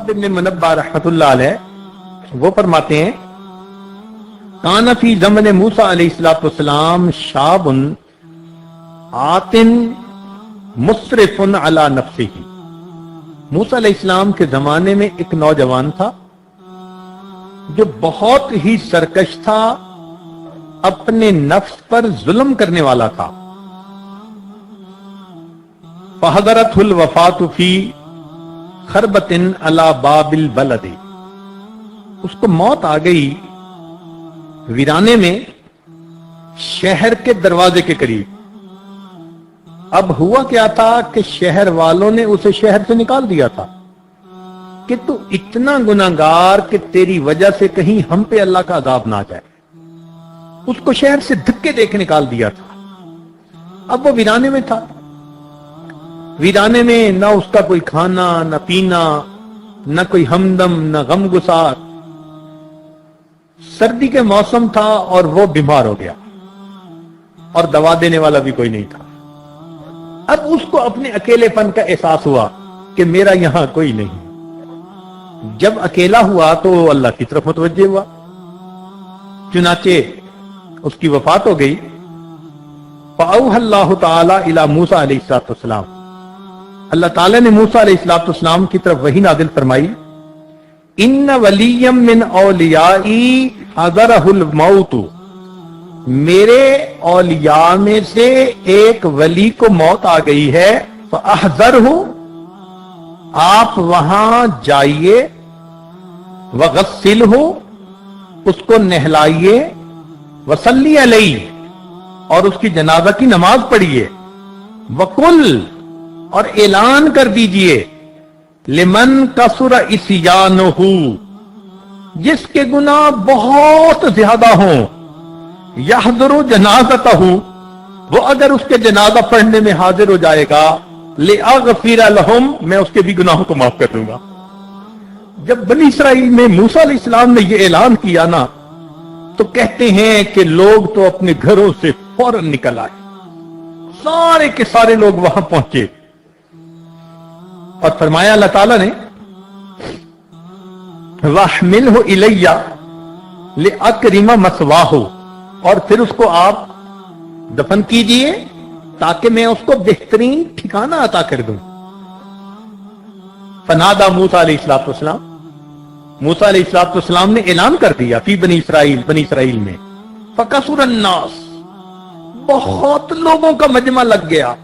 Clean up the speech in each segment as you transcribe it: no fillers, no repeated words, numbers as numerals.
वहाब इब्न मुनब्बा रहमतुल्लाह अलैह वो फरमाते हैं कान फी ज़मन मूसा अलैहिस्सलाम शाबुन आतिन मुस्रिफुन अला नफ्सिही। मूसा अलैहिस्सलाम के जमाने में एक नौजवान था जो बहुत ही सरकश था, अपने नफ्स पर जुल्म करने वाला था। फहदरतहुल वफातु फी खरबतिन अला बाबिल बलदी, उसको मौत आ गई वीराने में, शहर के दरवाजे के करीब। अब हुआ क्या था कि शहर वालों ने उसे शहर से निकाल दिया था कि तू इतना गुनाहगार कि तेरी वजह से कहीं हम पे अल्लाह का अजाब ना जाए। उसको शहर से धक्के देके निकाल दिया था। अब वो वीराने में था। वीराने में ना उसका कोई खाना ना पीना, ना कोई हमदम ना गमगुसार। सर्दी के मौसम था और वो बीमार हो गया और दवा देने वाला भी कोई नहीं था। अब उसको अपने अकेलेपन का एहसास हुआ कि मेरा यहां कोई नहीं। जब अकेला हुआ तो अल्लाह की तरफ मुतवज्जे हुआ। चुनाचे उसकी वफात हो गई। फ़अौहल्लाहु तआला इला मूसा अलैहिस्सलाम, अल्लाह ताला ने मूसा अलैहिस्सलाम की तरफ वही नाजिल फरमाई, इन्न वलिय्यम मिन औलियाई हज़रहुल मौत, मेरे औलिया में से एक वली को मौत आ गई है। फ़अहज़रहु, आप वहां जाइए, वग़स्सिलहु, उसको नहलाइए, वसल्ली अलैहि, और उसकी जनाजा की नमाज पढ़िए, वकुल, और ऐलान कर दीजिए, लिमन कसुर इस्यानुहु, जिसके गुनाह बहुत ज्यादा हों, यहज़ुरु जनाज़तहु, वो अगर उसके जनाजा पढ़ने में हाजिर हो जाएगा, लिअग़फ़िर लहुम, मैं उसके भी गुनाहों को माफ कर दूंगा। जब बनी इसराइल में मूसा अलैहिस्सलाम ने ये ऐलान किया ना, तो कहते हैं कि लोग तो अपने घरों से फौरन निकल आए, सारे के सारे लोग वहां पहुंचे और फरमाया अल्लाह ताला ने, वहमिलहु इलैया लिअकरिम मसवाहु, और फिर उसको आप दफन कीजिए ताकि मैं उसको बेहतरीन ठिकाना अता कर दूं। फनादा मूसा अलैहिस्सलाम, मूसा अलैहिस्सलाम ने ऐलान कर दिया फी बनी इसराइल में, फकसुरन नास, बहुत लोगों का मजमा लग गया,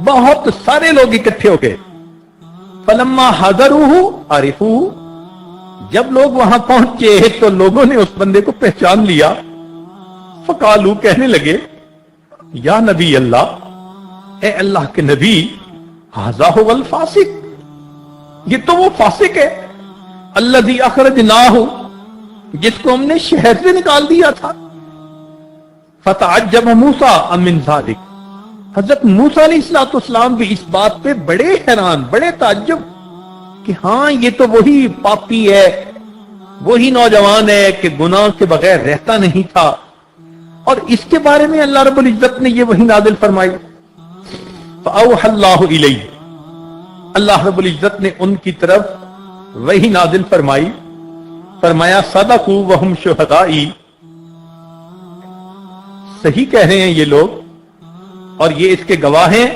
बहुत सारे लोग इकट्ठे हो गए। फलम्मा हज़रुहु अरिफू, जब लोग वहां पहुंचे तो लोगों ने उस बंदे को पहचान लिया। फकालू, कहने लगे, या नबी अल्लाह, ए अल्लाह के नबी, हाज़ा हुवल फासिक, ये तो वो फासिक है, अल्लज़ी अख़रजनाहु, जिसको हमने शहर से निकाल दिया था। फतअज्जब मूसा अमिन ज़ालिक, हज़रत मूसा अलैहिस्सलाम भी इस बात पे बड़े हैरान, बड़े ताज्जुब कि हाँ, ये तो वही पापी है, वही नौजवान है कि गुनाह के बगैर रहता नहीं था। और इसके बारे में अल्लाह रब्बुल इज्जत ने ये वही नाजिल फरमाई, फ़अौहल्लाहु इलैहि, अल्लाह रब्बुल इज्जत ने उनकी तरफ वही नाजिल फरमाई, फरमाया सदक़ू वहुम शुहदाई, सही कह रहे हैं ये लोग और ये इसके गवाह हैं।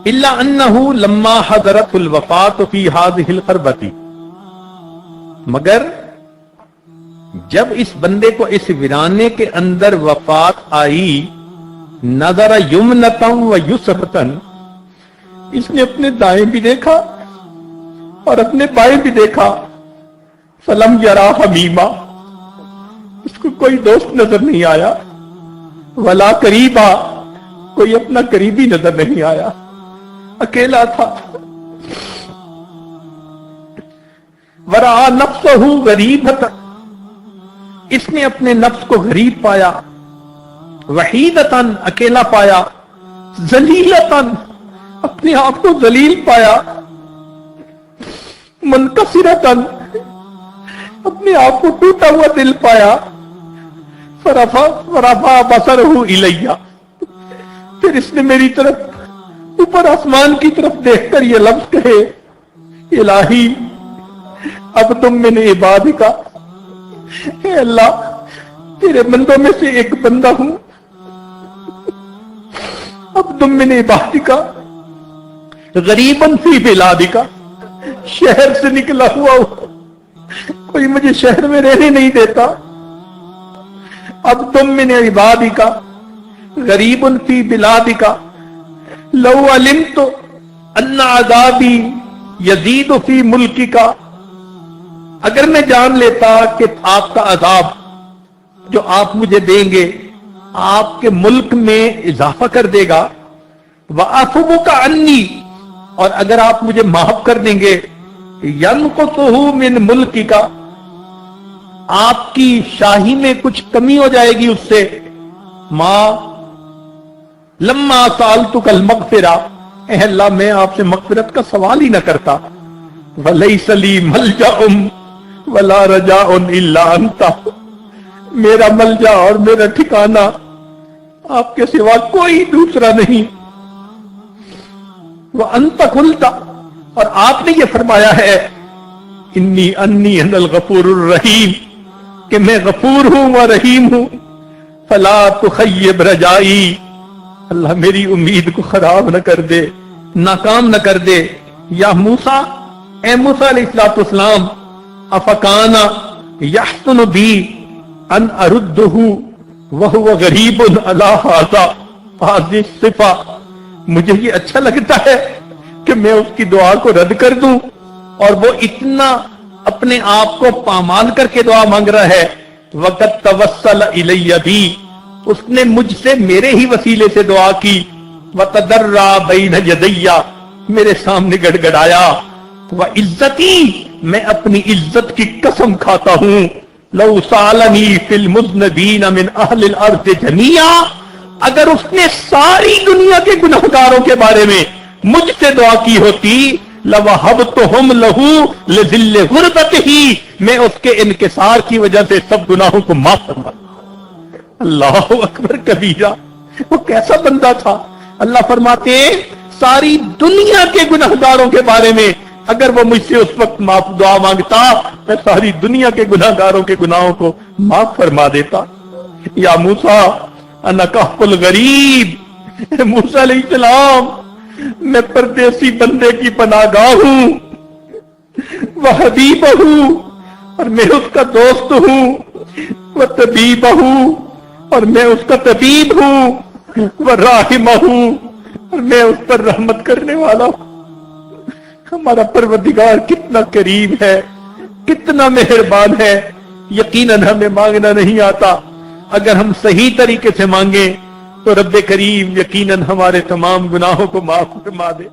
इल्ला अन्नहु लम्मा हज़रतुल वफ़ात फी हाज़िहिल ख़रबती, मगर जब इस बंदे को इस वीराने के अंदर वफात आई, नज़र युमनतन व युसरतन, इसने अपने दाएं भी देखा और अपने बाएं भी देखा। फलम यरा हमीमा, इसको कोई दोस्त नजर नहीं आया, वला करीबा, कोई अपना करीबी नजर नहीं आया, अकेला था। वरा नफ्सहु गरीबतन, इसने अपने नफ्स को गरीब पाया, वहीदतन, अकेला पाया, जलीलतन, अपने आप को जलील पाया, मुनकसिरतन, अपने आप को टूटा हुआ दिल पाया। फरफा बसरहु इलैया, फिर इसने मेरी तरफ ऊपर आसमान की तरफ देखकर ये लफ्ज कहे इलाही अब तुम मैंने इबादी का, हे अल्लाह तेरे बंदों में से एक बंदा हूं, अब तुम मैंने इबादी का गरीबन फी बिलादी का, शहर से निकला हुआ हूं, कोई मुझे शहर में रहने नहीं देता, अब तुम मैंने इबादी का गरीबन फी बिलादी का, लौ अलिम तो अन्ना अज़ाबी यजीद फी मुल्की का, अगर मैं जान लेता कि आपका अजाब जो आप मुझे देंगे आपके मुल्क में इजाफा कर देगा, व अफू का अन्नी, और अगर आप मुझे माफ कर देंगे, यनकुतहु मिन मुल्की का, आपकी शाही में कुछ कमी हो जाएगी उससे, मां लम्मा सालतु कल मगफिरा, ए अल्लाह मैं आपसे मगफिरत का सवाल ही ना करता, वलैसा ली मलजाउम वला रजाउन इल्ला अंता, मेरा मलजा और मेरा ठिकाना आपके सिवा कोई दूसरा नहीं, वह अंत खुलता, और आपने ये फरमाया है इन्नी अन्नी अनल गफूरुर रहीम, कि मैं गफूर हूं व रहीम हूं, फला तुखय्यब रजाई, अल्लाह मेरी उम्मीद को खराब न कर दे, नाकाम न कर दे। या मूसा, ए मूसा अलैहिस्सलाम, अफकाना यहसुन बी अन अरुद्दहु वहुव गरीबुन अला हाज़ा हाज़िह सिफा, मुझे ये अच्छा लगता है कि मैं उसकी दुआ को रद्द कर दूं, और वो इतना अपने आप को पामाल करके दुआ मांग रहा है, वक़द तवस्सल इलैया भी, उसने मुझसे मेरे ही वसीले से दुआ की, वतदर्रा बैन यदैया, मेरे सामने गड़गड़ाया, व इज्जती, मैं अपनी इज्जत की कसम खाता हूं, लौ सालनी फिल मुज़नबीन मिन अहलिल अर्ज़ जमीआ, अगर उसने सारी दुनिया के गुनहगारों के बारे में मुझसे दुआ की होती, लवहबतुहुम लहू लिज़िल्ल गुरबतिही, मैं उसके इनकिसार की वजह से सब गुनाहों को माफ फरमा। अल्लाहु अकबर कबीरा, वो कैसा बंदा था। अल्लाह फरमाते सारी दुनिया के गुनाहगारों के बारे में अगर वो मुझसे उस वक्त माफ दुआ मांगता, मैं सारी दुनिया के गुनाहगारों के गुनाहों को माफ फरमा देता। या मूसा अना कहकुल गरीब, मूसा अलैहिस्सलाम, मैं परदेसी बंदे की पनाहगाह हूं, वह हबीब हूं और मैं उसका दोस्त हूं, वह तबीब हूं और मैं उसका तबीब हूं, वह राहिम हूं और मैं उस पर रहमत करने वाला हूं। हमारा परवरदिगार कितना करीम है, कितना मेहरबान है। यकीनन हमें मांगना नहीं आता, अगर हम सही तरीके से मांगे तो रब्बे करीम यकीनन हमारे तमाम गुनाहों को माफ फरमा दे।